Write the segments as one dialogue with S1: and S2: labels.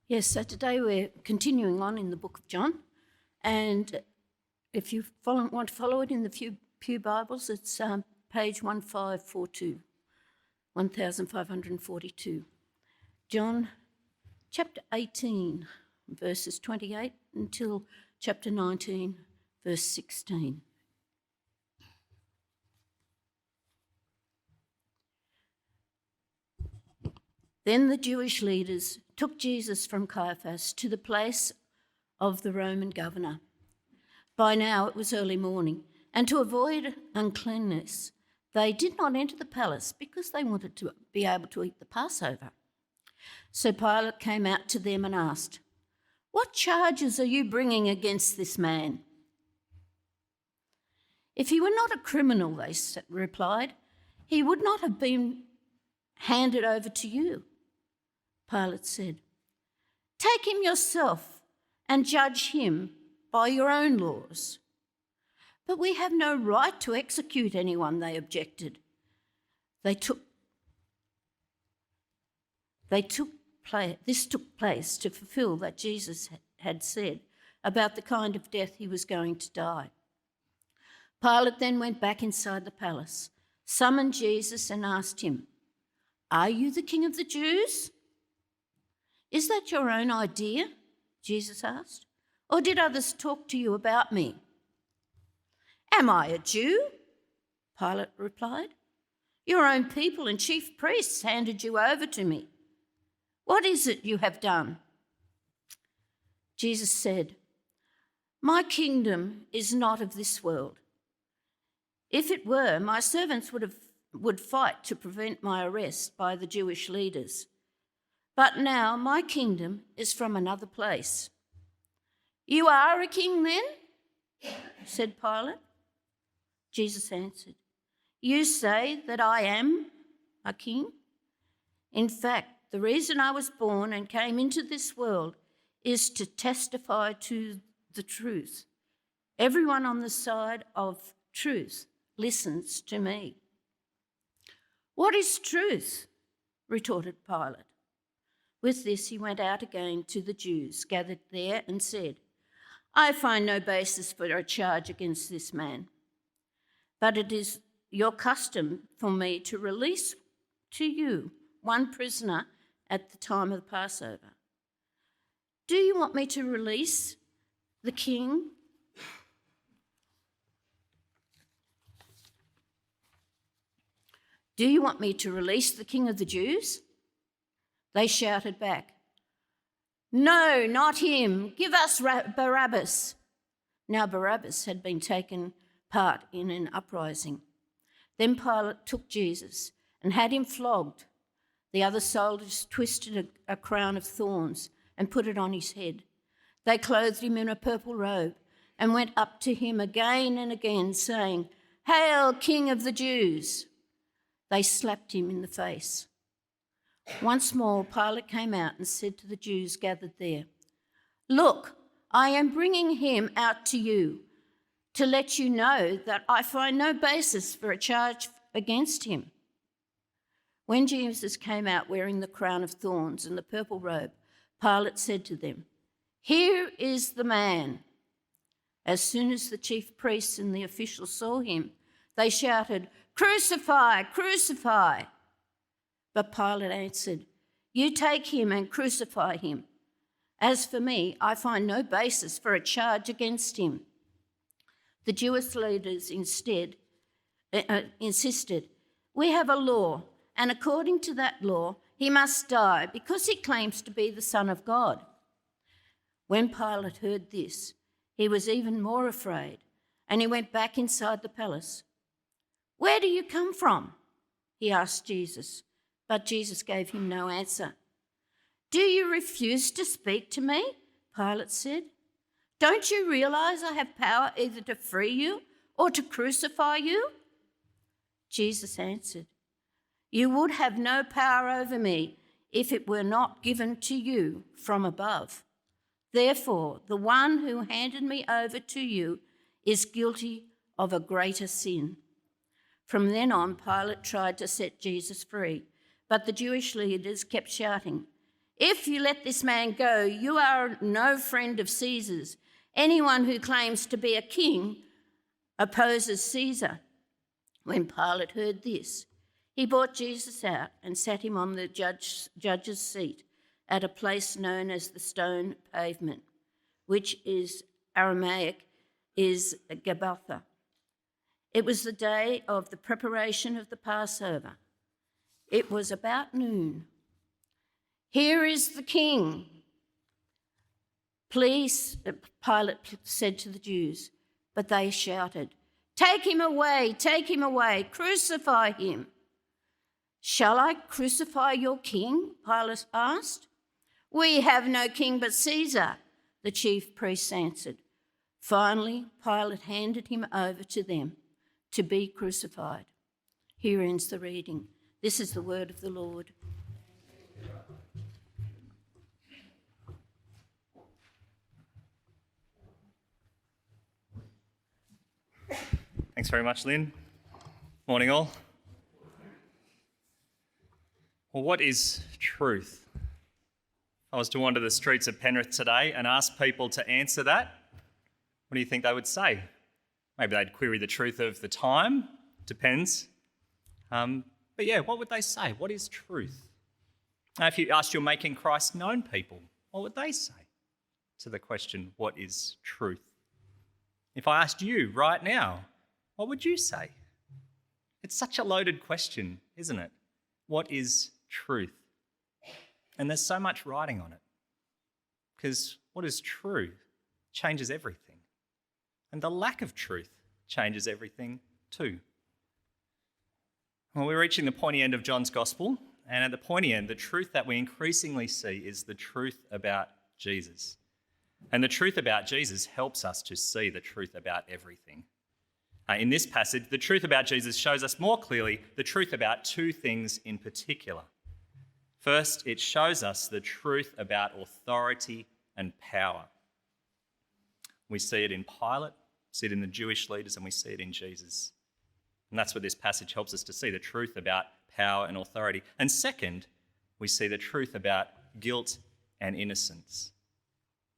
S1: Yes, so today we're continuing on in the book of John, and if you want to follow it in the Pew Bibles, it's page 1542. John chapter 18, verses 28 until chapter 19, verse 16. Then the Jewish leaders took Jesus from Caiaphas to the place of the Roman governor. By now it was early morning, and to avoid uncleanness, they did not enter the palace because they wanted to be able to eat the Passover. So Pilate came out to them and asked, "What charges are you bringing against this man?" "If he were not a criminal," they replied, "he would not have been handed over to you." Pilate said, "Take him yourself and judge him by your own laws." "But we have no right to execute anyone," they objected. This took place to fulfill that Jesus had said about the kind of death he was going to die. Pilate then went back inside the palace, summoned Jesus and asked him, "Are you the King of the Jews?" "Is that your own idea?" Jesus asked. "Or did others talk to you about me?" "Am I a Jew?" Pilate replied. "Your own people and chief priests handed you over to me. What is it you have done?" Jesus said, "My kingdom is not of this world. If it were, my servants would fight to prevent my arrest by the Jewish leaders. But now my kingdom is from another place." "You are a king then?" said Pilate. Jesus answered, "You say that I am a king? In fact, the reason I was born and came into this world is to testify to the truth. Everyone on the side of truth listens to me." "What is truth?" retorted Pilate. With this, he went out again to the Jews gathered there and said, "I find no basis for a charge against this man. But it is your custom for me to release to you one prisoner at the time of the Passover. Do you want me to release the king? Do you want me to release the King of the Jews?" They shouted back, "No, not him. Give us Barabbas." Now Barabbas had been taken part in an uprising. Then Pilate took Jesus and had him flogged. The other soldiers twisted a crown of thorns and put it on his head. They clothed him in a purple robe and went up to him again and again, saying, "Hail, King of the Jews!" They slapped him in the face. Once more, Pilate came out and said to the Jews gathered there, "Look, I am bringing him out to you to let you know that I find no basis for a charge against him." When Jesus came out wearing the crown of thorns and the purple robe, Pilate said to them, "Here is the man." As soon as the chief priests and the officials saw him, they shouted, "Crucify, crucify!" But Pilate answered, "You take him and crucify him. As for me, I find no basis for a charge against him." The Jewish leaders insisted, "We have a law, and according to that law, he must die because he claims to be the Son of God." When Pilate heard this, he was even more afraid, and he went back inside the palace. "Where do you come from?" he asked Jesus. But Jesus gave him no answer. "Do you refuse to speak to me?" Pilate said. "Don't you realize I have power either to free you or to crucify you?" Jesus answered, "You would have no power over me if it were not given to you from above. Therefore, the one who handed me over to you is guilty of a greater sin." From then on, Pilate tried to set Jesus free, but the Jewish leaders kept shouting, If you let this man go, you are no friend of Caesar's. Anyone who claims to be a king opposes Caesar." When Pilate heard this, he brought Jesus out and sat him on the judge's seat at a place known as the Stone Pavement, which is Aramaic is Gabbatha. It was the day of the preparation of the Passover. It was about noon. "Here is the king." "Please," Pilate said to the Jews, but they shouted, take him away, crucify him." "Shall I crucify your king?" Pilate asked. "We have no king but Caesar," the chief priests answered. Finally, Pilate handed him over to them to be crucified. Here ends the reading. This is the word of the Lord.
S2: Thanks very much, Lynn. Morning, all. Well, what is truth? If I was to wander the streets of Penrith today and ask people to answer that, what do you think they would say? Maybe they'd query the truth of the time, depends. But yeah, what would they say? What is truth? Now, if you asked your Making Christ Known people, what would they say to the question, what is truth? If I asked you right now, what would you say? It's such a loaded question, isn't it? What is truth? And there's so much writing on it. Because what is true changes everything. And the lack of truth changes everything too. Well, we're reaching the pointy end of John's Gospel, and at the pointy end, the truth that we increasingly see is the truth about Jesus. And the truth about Jesus helps us to see the truth about everything. In this passage, the truth about Jesus shows us more clearly the truth about two things in particular. First, it shows us the truth about authority and power. We see it in Pilate, see it in the Jewish leaders, and we see it in Jesus. And that's what this passage helps us to see, the truth about power and authority. And second, we see the truth about guilt and innocence.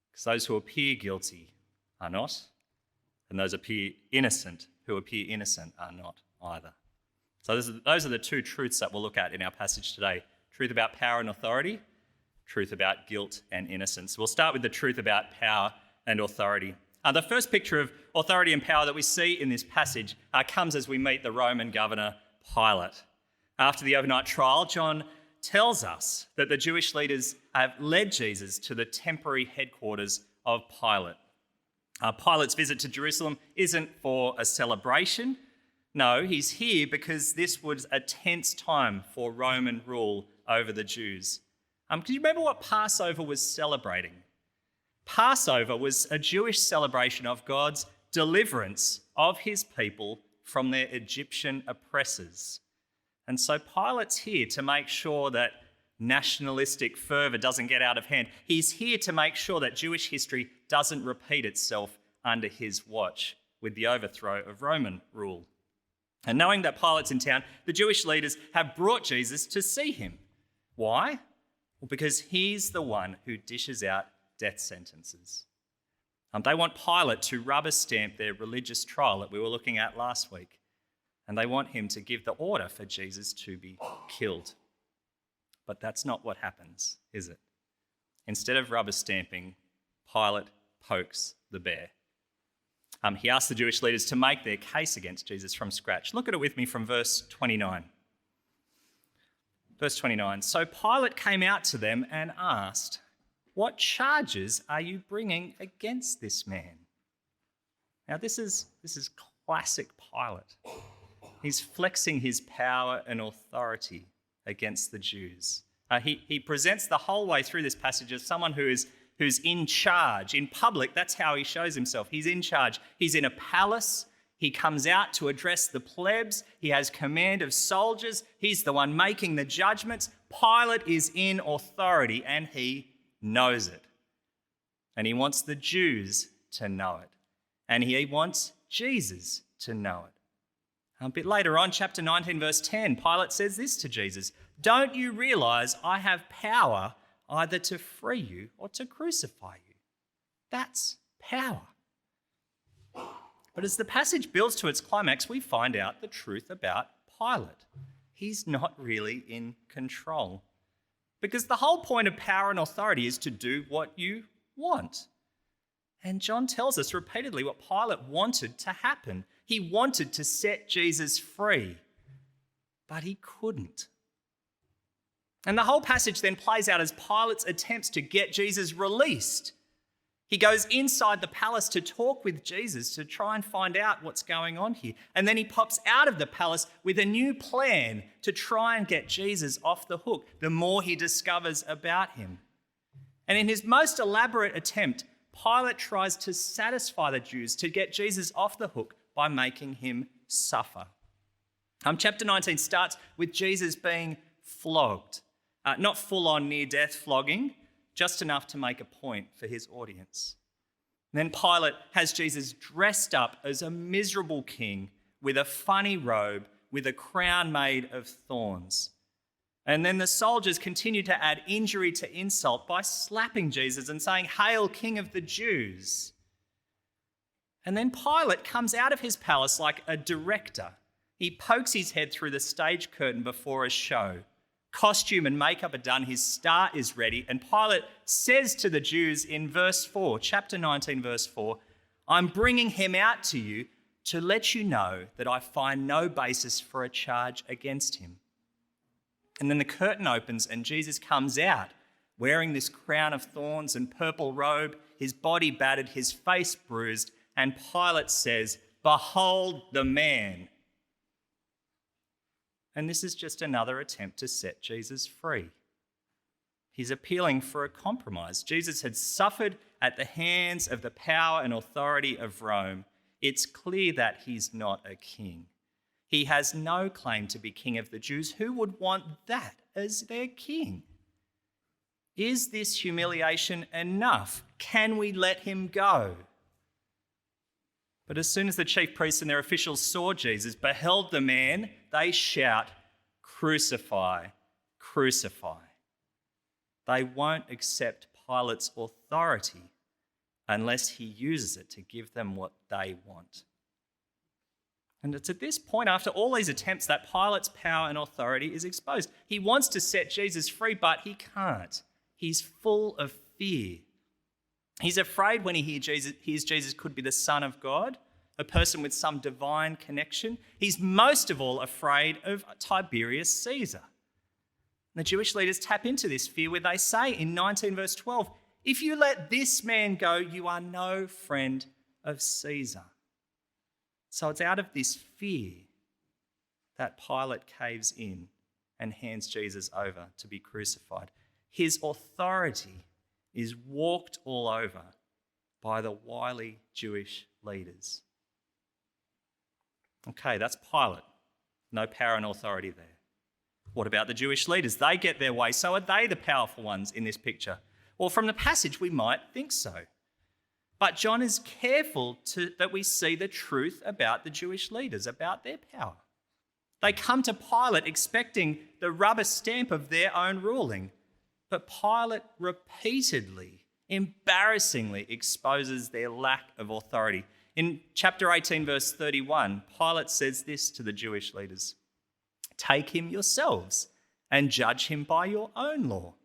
S2: Because those who appear guilty are not, and those who appear innocent are not either. So those are the two truths that we'll look at in our passage today. Truth about power and authority, truth about guilt and innocence. We'll start with the truth about power and authority. The first picture of authority and power that we see in this passage comes as we meet the Roman governor Pilate. After the overnight trial, John tells us that the Jewish leaders have led Jesus to the temporary headquarters of Pilate. Pilate's visit to Jerusalem isn't for a celebration. No, he's here because this was a tense time for Roman rule over the Jews. Can you remember what Passover was celebrating? Passover was a Jewish celebration of God's deliverance of his people from their Egyptian oppressors. And so Pilate's here to make sure that nationalistic fervour doesn't get out of hand. He's here to make sure that Jewish history doesn't repeat itself under his watch with the overthrow of Roman rule. And knowing that Pilate's in town, the Jewish leaders have brought Jesus to see him. Why? Well, because he's the one who dishes out death sentences. They want Pilate to rubber stamp their religious trial that we were looking at last week. And they want him to give the order for Jesus to be killed. But that's not what happens, is it? Instead of rubber stamping, Pilate pokes the bear. He asks the Jewish leaders to make their case against Jesus from scratch. Look at it with me from verse 29. Verse 29, so Pilate came out to them and asked, what charges are you bringing against this man? Now this is classic Pilate. He's flexing his power and authority against the Jews. He presents the whole way through this passage as someone who's in charge. In public, that's how he shows himself. He's in charge. He's in a palace. He comes out to address the plebs. He has command of soldiers. He's the one making the judgments. Pilate is in authority and he knows it. And he wants the Jews to know it. And he wants Jesus to know it. A bit later on, chapter 19, verse 10, Pilate says this to Jesus, don't you realise I have power either to free you or to crucify you. That's power. But as the passage builds to its climax, we find out the truth about Pilate. He's not really in control. Because the whole point of power and authority is to do what you want. And John tells us repeatedly what Pilate wanted to happen. He wanted to set Jesus free, but he couldn't. And the whole passage then plays out as Pilate's attempts to get Jesus released. He goes inside the palace to talk with Jesus to try and find out what's going on here. And then he pops out of the palace with a new plan to try and get Jesus off the hook the more he discovers about him. And in his most elaborate attempt, Pilate tries to satisfy the Jews to get Jesus off the hook by making him suffer. Chapter 19 starts with Jesus being flogged. Not full-on near-death flogging, just enough to make a point for his audience. And then Pilate has Jesus dressed up as a miserable king with a funny robe, with a crown made of thorns. And then the soldiers continue to add injury to insult by slapping Jesus and saying, "Hail, King of the Jews." And then Pilate comes out of his palace like a director. He pokes his head through the stage curtain before a show. Costume and makeup are done, his star is ready, and Pilate says to the Jews in verse 4, chapter 19, verse 4, "I'm bringing him out to you to let you know that I find no basis for a charge against him." And then the curtain opens and Jesus comes out wearing this crown of thorns and purple robe, his body battered, his face bruised, and Pilate says, "Behold the man." And this is just another attempt to set Jesus free. He's appealing for a compromise. Jesus had suffered at the hands of the power and authority of Rome. It's clear that he's not a king. He has no claim to be king of the Jews. Who would want that as their king? Is this humiliation enough? Can we let him go? But as soon as the chief priests and their officials saw Jesus, beheld the man, they shout, "Crucify, crucify." They won't accept Pilate's authority unless he uses it to give them what they want. And it's at this point, after all these attempts, that Pilate's power and authority is exposed. He wants to set Jesus free, but he can't. He's full of fear. He's afraid when he hears Jesus could be the Son of God, a person with some divine connection. He's most of all afraid of Tiberius Caesar. The Jewish leaders tap into this fear where they say in 19 verse 12, "If you let this man go, you are no friend of Caesar." So it's out of this fear that Pilate caves in and hands Jesus over to be crucified. His authority is walked all over by the wily Jewish leaders. Okay, that's Pilate. No power and authority there. What about the Jewish leaders? They get their way. So are they the powerful ones in this picture? Well, from the passage, we might think so. But John is careful that we see the truth about the Jewish leaders, about their power. They come to Pilate expecting the rubber stamp of their own ruling. But Pilate repeatedly, embarrassingly exposes their lack of authority. In chapter 18, verse 31, Pilate says this to the Jewish leaders, "Take him yourselves and judge him by your own law."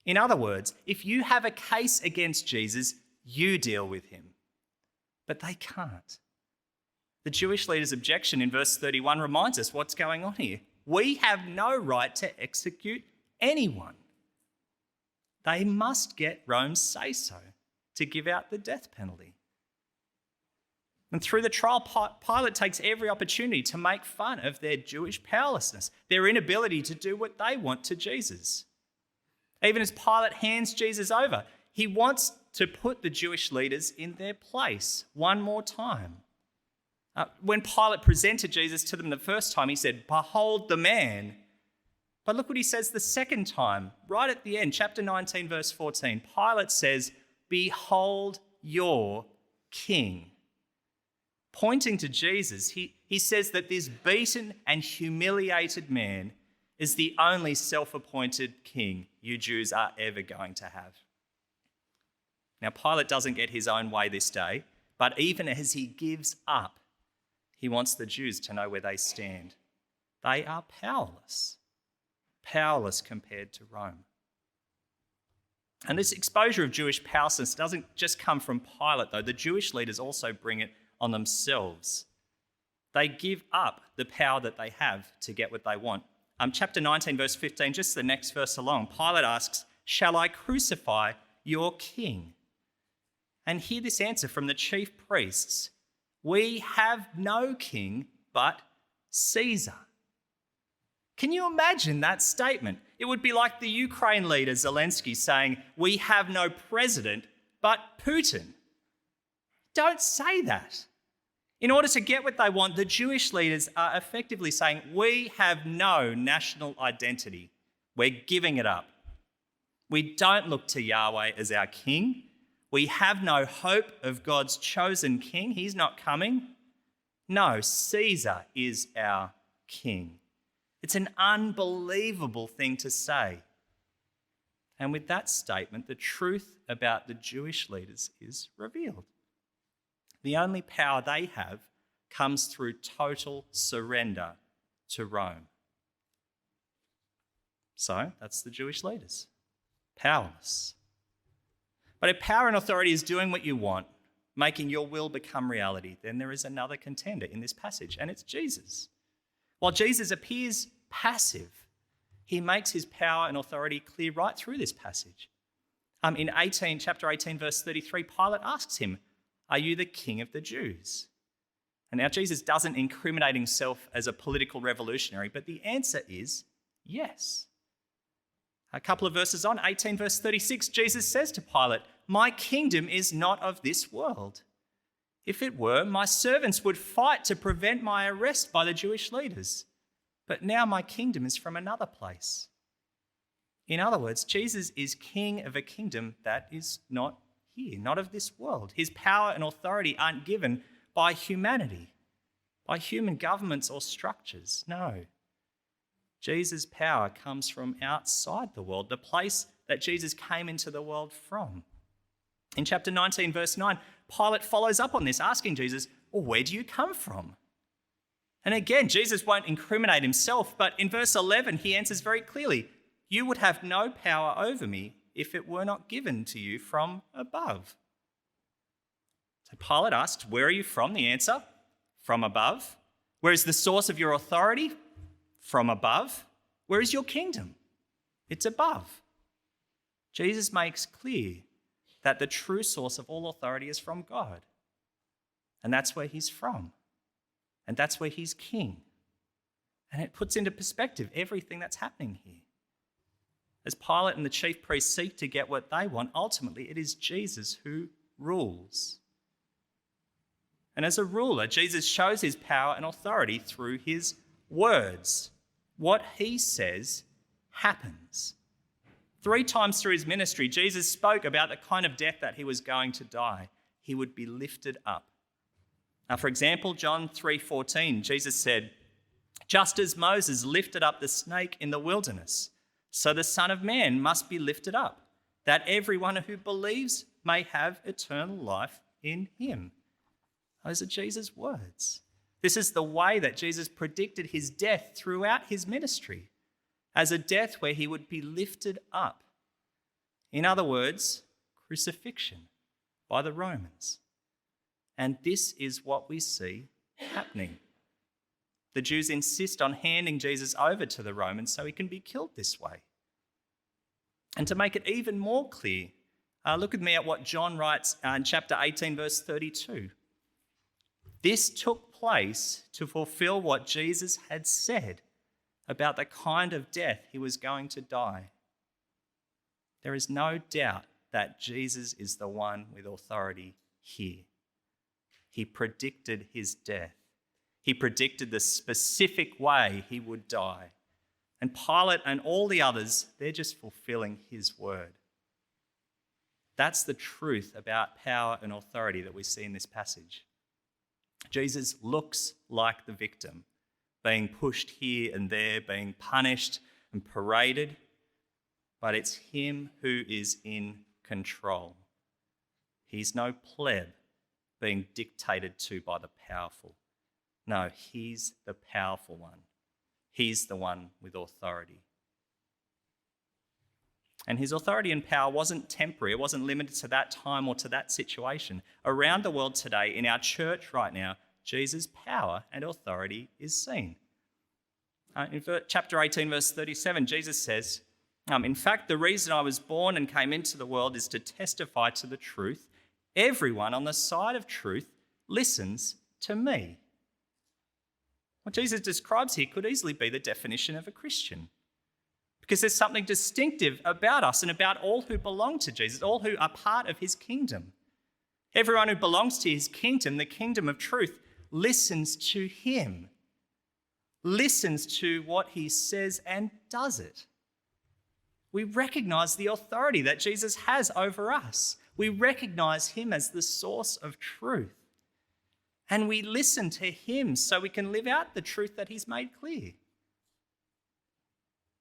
S2: In other words, if you have a case against Jesus, you deal with him. But they can't. The Jewish leaders' objection in verse 31 reminds us what's going on here. We have no right to execute anyone. They must get Rome's say-so to give out the death penalty. And through the trial, Pilate takes every opportunity to make fun of their Jewish powerlessness, their inability to do what they want to Jesus. Even as Pilate hands Jesus over, he wants to put the Jewish leaders in their place one more time. When Pilate presented Jesus to them the first time, he said, "Behold the man." But look what he says the second time, right at the end, chapter 19, verse 14. Pilate says, "Behold your king." Pointing to Jesus, he says that this beaten and humiliated man is the only self-appointed king you Jews are ever going to have. Now, Pilate doesn't get his own way this day, but even as he gives up, he wants the Jews to know where they stand. They are powerless compared to Rome. And this exposure of Jewish powerlessness doesn't just come from Pilate, though. The Jewish leaders also bring it on themselves. They give up the power that they have to get what they want. Chapter 19, verse 15, just the next verse along, Pilate asks, "Shall I crucify your king?" And hear this answer from the chief priests: "We have no king but Caesar." Can you imagine that statement? It would be like the Ukraine leader Zelensky saying, "We have no president but Putin." Don't say that. In order to get what they want, the Jewish leaders are effectively saying, "We have no national identity. We're giving it up. We don't look to Yahweh as our king. We have no hope of God's chosen king. He's not coming. No, Caesar is our king." It's an unbelievable thing to say. And with that statement, the truth about the Jewish leaders is revealed. The only power they have comes through total surrender to Rome. So that's the Jewish leaders, powerless. But if power and authority is doing what you want, making your will become reality, then there is another contender in this passage, and it's Jesus. While Jesus appears passive, he makes his power and authority clear right through this passage. In chapter 18, verse 33, Pilate asks him, "Are you the king of the Jews?" And now Jesus doesn't incriminate himself as a political revolutionary, but the answer is yes. A couple of verses on, 18 verse 36, Jesus says to Pilate, "My kingdom is not of this world. If it were, my servants would fight to prevent my arrest by the Jewish leaders. But now my kingdom is from another place." In other words, Jesus is king of a kingdom that is not here, not of this world. His power and authority aren't given by humanity, by human governments or structures. No. Jesus' power comes from outside the world, the place that Jesus came into the world from. In chapter 19, verse 9, Pilate follows up on this, asking Jesus, "Well, where do you come from?" And again, Jesus won't incriminate himself, but in verse 11, he answers very clearly, "You would have no power over me if it were not given to you from above." So Pilate asked, "Where are you from?" The answer, from above. Where is the source of your authority? From above. Where is your kingdom? It's above. Jesus makes clear that the true source of all authority is from God. And that's where he's from. And that's where he's king. And it puts into perspective everything that's happening here. As Pilate and the chief priests seek to get what they want, ultimately it is Jesus who rules. And as a ruler, Jesus shows his power and authority through his words. What he says happens. 3 times through his ministry, Jesus spoke about the kind of death that he was going to die. He would be lifted up. Now, for example, John 3:14, Jesus said, "Just as Moses lifted up the snake in the wilderness, so the Son of Man must be lifted up, that everyone who believes may have eternal life in him." Those are Jesus' words. This is the way that Jesus predicted his death throughout his ministry, as a death where he would be lifted up. In other words, crucifixion by the Romans. And this is what we see happening. The Jews insist on handing Jesus over to the Romans so he can be killed this way. And to make it even more clear, look with me at what John writes in chapter 18, verse 32. This took place to fulfill what Jesus had said about the kind of death he was going to die. There is no doubt that Jesus is the one with authority here. He predicted his death. He predicted the specific way he would die. And Pilate and all the others, they're just fulfilling his word. That's the truth about power and authority that we see in this passage. Jesus looks like the victim, being pushed here and there, being punished, and paraded, but it's him who is in control. He's no pleb being dictated to by the powerful. No, he's the powerful one. He's the one with authority. And his authority and power wasn't temporary. It wasn't limited to that time or to that situation. Around the world today, in our church right now, Jesus' power and authority is seen. In chapter 18, verse 37, Jesus says, in fact, the reason I was born and came into the world is to testify to the truth. Everyone on the side of truth listens to me. What Jesus describes here could easily be the definition of a Christian, because there's something distinctive about us and about all who belong to Jesus, all who are part of his kingdom. Everyone who belongs to his kingdom, the kingdom of truth, listens to him, listens to what he says and does it. We recognize the authority that Jesus has over us. We recognize him as the source of truth. And we listen to him so we can live out the truth that he's made clear.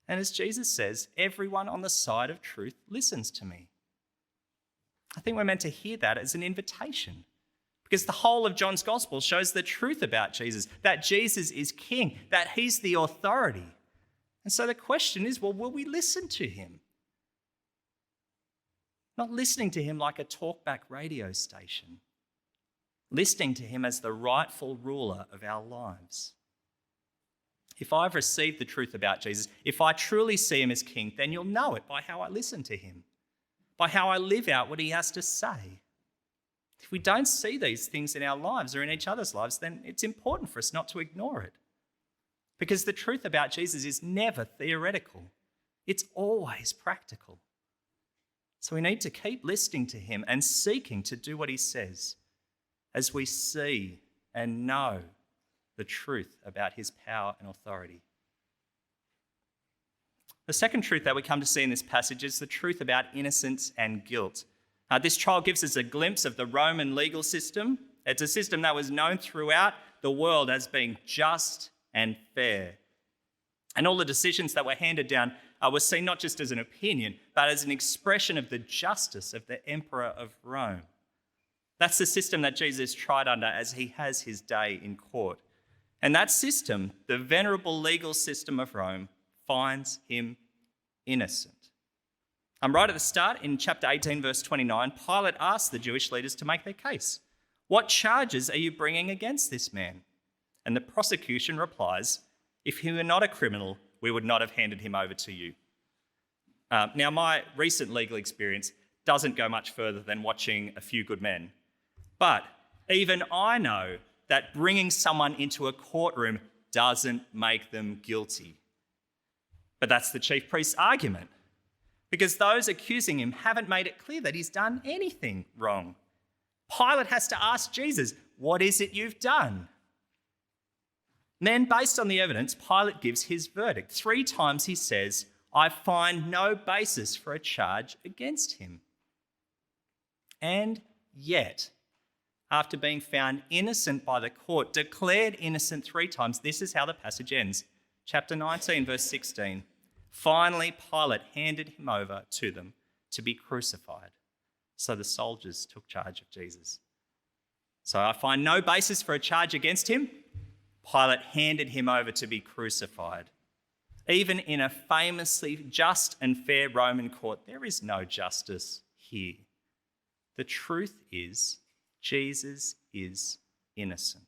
S2: And as Jesus says, everyone on the side of truth listens to me. I think we're meant to hear that as an invitation, because the whole of John's gospel shows the truth about Jesus, that Jesus is king, that he's the authority. And so the question is, well, will we listen to him? Not listening to him like a talkback radio station, listening to him as the rightful ruler of our lives. If I've received the truth about Jesus, if I truly see him as king, then you'll know it by how I listen to him, by how I live out what he has to say. If we don't see these things in our lives or in each other's lives, then it's important for us not to ignore it. Because the truth about Jesus is never theoretical. It's always practical. So we need to keep listening to him and seeking to do what he says as we see and know the truth about his power and authority. The second truth that we come to see in this passage is the truth about innocence and guilt. This trial gives us a glimpse of the Roman legal system. It's a system that was known throughout the world as being just and fair. And all the decisions that were handed down were seen not just as an opinion, but as an expression of the justice of the Emperor of Rome. That's the system that Jesus tried under as he has his day in court. And that system, the venerable legal system of Rome, finds him innocent. Right at the start, in chapter 18, verse 29, Pilate asked the Jewish leaders to make their case. What charges are you bringing against this man? And the prosecution replies, if he were not a criminal, we would not have handed him over to you. Now, my recent legal experience doesn't go much further than watching A Few Good Men. But even I know that bringing someone into a courtroom doesn't make them guilty. But that's the chief priest's argument, because those accusing him haven't made it clear that he's done anything wrong. Pilate has to ask Jesus, what is it you've done? Then, based on the evidence, Pilate gives his verdict. 3 times he says, I find no basis for a charge against him. And yet, after being found innocent by the court, declared innocent 3 times, this is how the passage ends. Chapter 19, verse 16. Finally, Pilate handed him over to them to be crucified. So the soldiers took charge of Jesus. So I find no basis for a charge against him. Pilate handed him over to be crucified. Even in a famously just and fair Roman court, there is no justice here. The truth is, Jesus is innocent.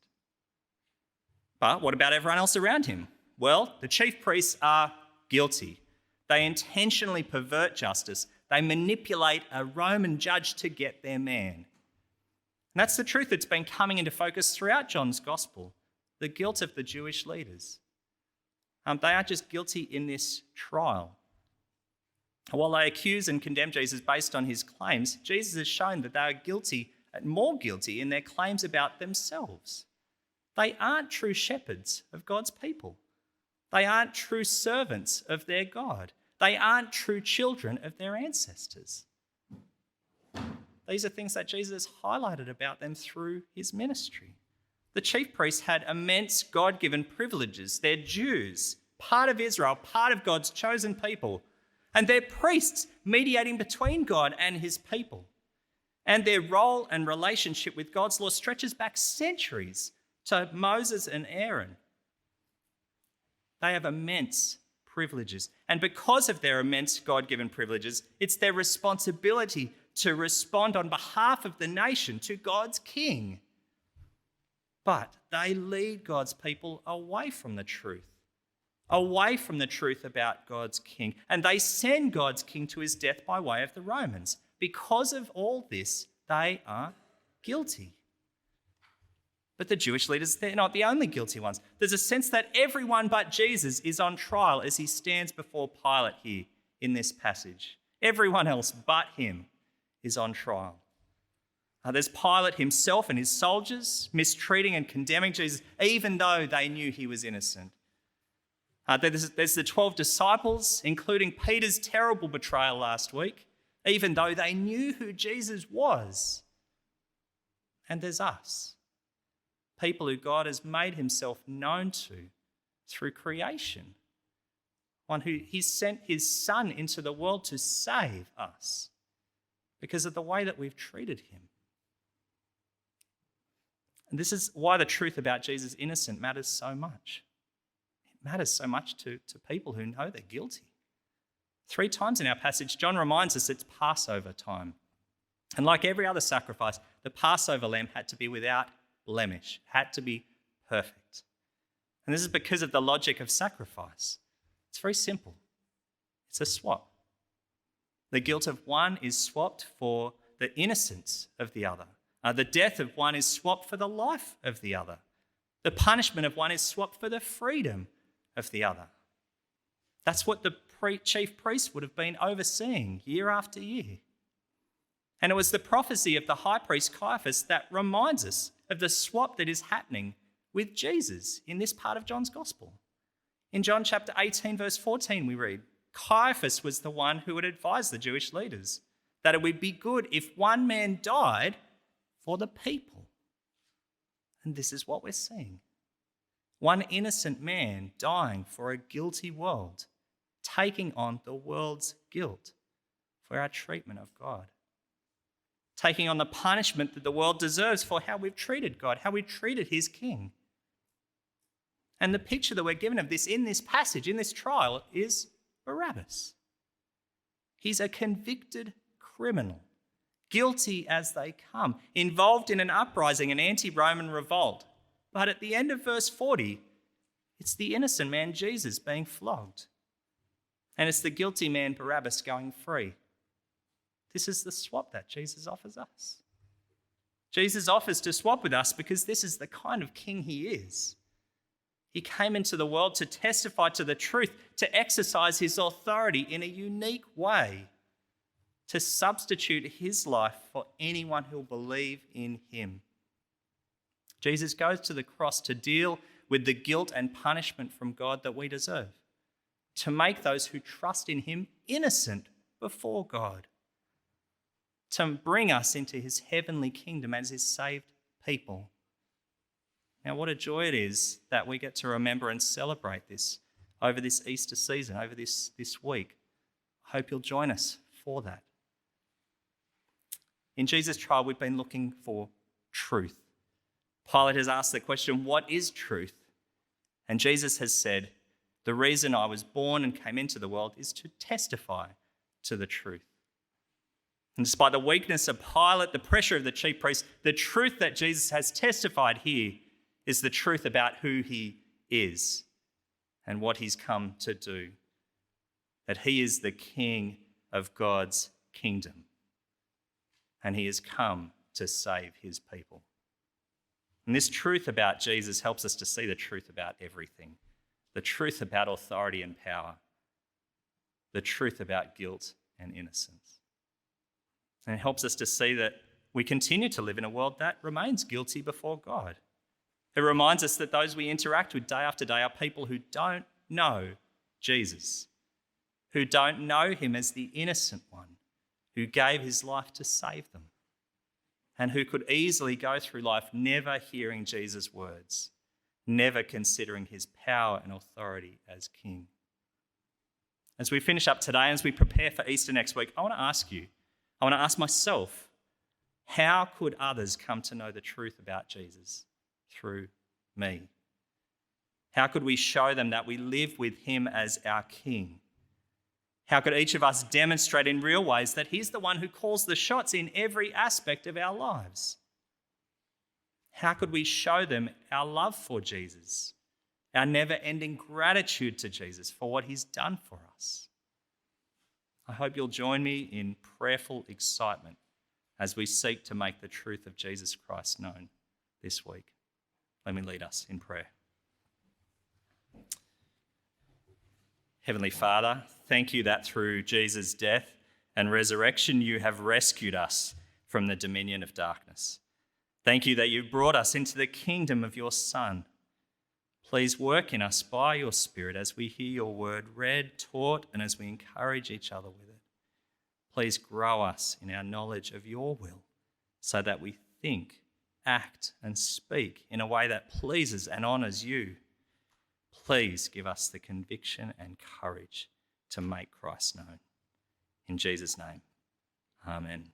S2: But what about everyone else around him? Well, the chief priests are guilty. They intentionally pervert justice. They manipulate a Roman judge to get their man. And that's the truth that's been coming into focus throughout John's gospel, the guilt of the Jewish leaders. They aren't just guilty in this trial. While they accuse and condemn Jesus based on his claims, Jesus has shown that they are guilty, more guilty in their claims about themselves. They aren't true shepherds of God's people. They aren't true servants of their God. They aren't true children of their ancestors. These are things that Jesus highlighted about them through his ministry. The chief priests had immense God-given privileges. They're Jews, part of Israel, part of God's chosen people. And they're priests mediating between God and his people. And their role and relationship with God's law stretches back centuries to Moses and Aaron. They have immense privileges. And because of their immense God-given privileges, it's their responsibility to respond on behalf of the nation to God's king. But they lead God's people away from the truth about God's king. And they send God's king to his death by way of the Romans. Because of all this, they are guilty. But the Jewish leaders, they're not the only guilty ones. There's a sense that everyone but Jesus is on trial as he stands before Pilate here in this passage. Everyone else but him is on trial. There's Pilate himself and his soldiers mistreating and condemning Jesus, even though they knew he was innocent. There's the 12 disciples, including Peter's terrible betrayal last week, even though they knew who Jesus was. And there's us, people who God has made himself known to through creation, one who he sent his son into the world to save us because of the way that we've treated him. And this is why the truth about Jesus' innocence matters so much. It matters so much to people who know they're guilty. 3 times in our passage, John reminds us it's Passover time. And like every other sacrifice, the Passover lamb had to be without blemish, had to be perfect. And this is because of the logic of sacrifice. It's very simple. It's a swap. The guilt of one is swapped for the innocence of the other. The death of one is swapped for the life of the other. The punishment of one is swapped for the freedom of the other. That's what the chief priest would have been overseeing year after year. And it was the prophecy of the high priest Caiaphas that reminds us of the swap that is happening with Jesus in this part of John's gospel. In John chapter 18, verse 14, we read, Caiaphas was the one who would advise the Jewish leaders that it would be good if one man died for the people. And this is what we're seeing. One innocent man dying for a guilty world, taking on the world's guilt for our treatment of God. Taking on the punishment that the world deserves for how we've treated God, how we've treated his king. And the picture that we're given of this in this passage, in this trial, is Barabbas. He's a convicted criminal, guilty as they come, involved in an uprising, an anti-Roman revolt. But at the end of verse 40, it's the innocent man, Jesus, being flogged. And it's the guilty man, Barabbas, going free. This is the swap that Jesus offers us. Jesus offers to swap with us because this is the kind of king he is. He came into the world to testify to the truth, to exercise his authority in a unique way, to substitute his life for anyone who'll believe in him. Jesus goes to the cross to deal with the guilt and punishment from God that we deserve, to make those who trust in him innocent before God, to bring us into his heavenly kingdom as his saved people. Now, what a joy it is that we get to remember and celebrate this over this Easter season, over this week. I hope you'll join us for that. In Jesus' trial, we've been looking for truth. Pilate has asked the question, what is truth? And Jesus has said, the reason I was born and came into the world is to testify to the truth. And despite the weakness of Pilate, the pressure of the chief priests, the truth that Jesus has testified here is the truth about who he is and what he's come to do. That he is the king of God's kingdom. And he has come to save his people. And this truth about Jesus helps us to see the truth about everything. The truth about authority and power. The truth about guilt and innocence. And it helps us to see that we continue to live in a world that remains guilty before God. It reminds us that those we interact with day after day are people who don't know Jesus, who don't know him as the innocent one, who gave his life to save them, and who could easily go through life never hearing Jesus' words, never considering his power and authority as king. As we finish up today, as we prepare for Easter next week, I want to ask myself, how could others come to know the truth about Jesus through me? How could we show them that we live with him as our king? How could each of us demonstrate in real ways that he's the one who calls the shots in every aspect of our lives? How could we show them our love for Jesus, our never-ending gratitude to Jesus for what he's done for us? I hope you'll join me in prayerful excitement as we seek to make the truth of Jesus Christ known this week. Let me lead us in prayer. Heavenly Father, thank you that through Jesus' death and resurrection you have rescued us from the dominion of darkness. Thank you that you brought us into the kingdom of your Son. Please work in us by your Spirit as we hear your word read, taught, and as we encourage each other with it. Please grow us in our knowledge of your will so that we think, act, and speak in a way that pleases and honours you. Please give us the conviction and courage to make Christ known. In Jesus' name, amen.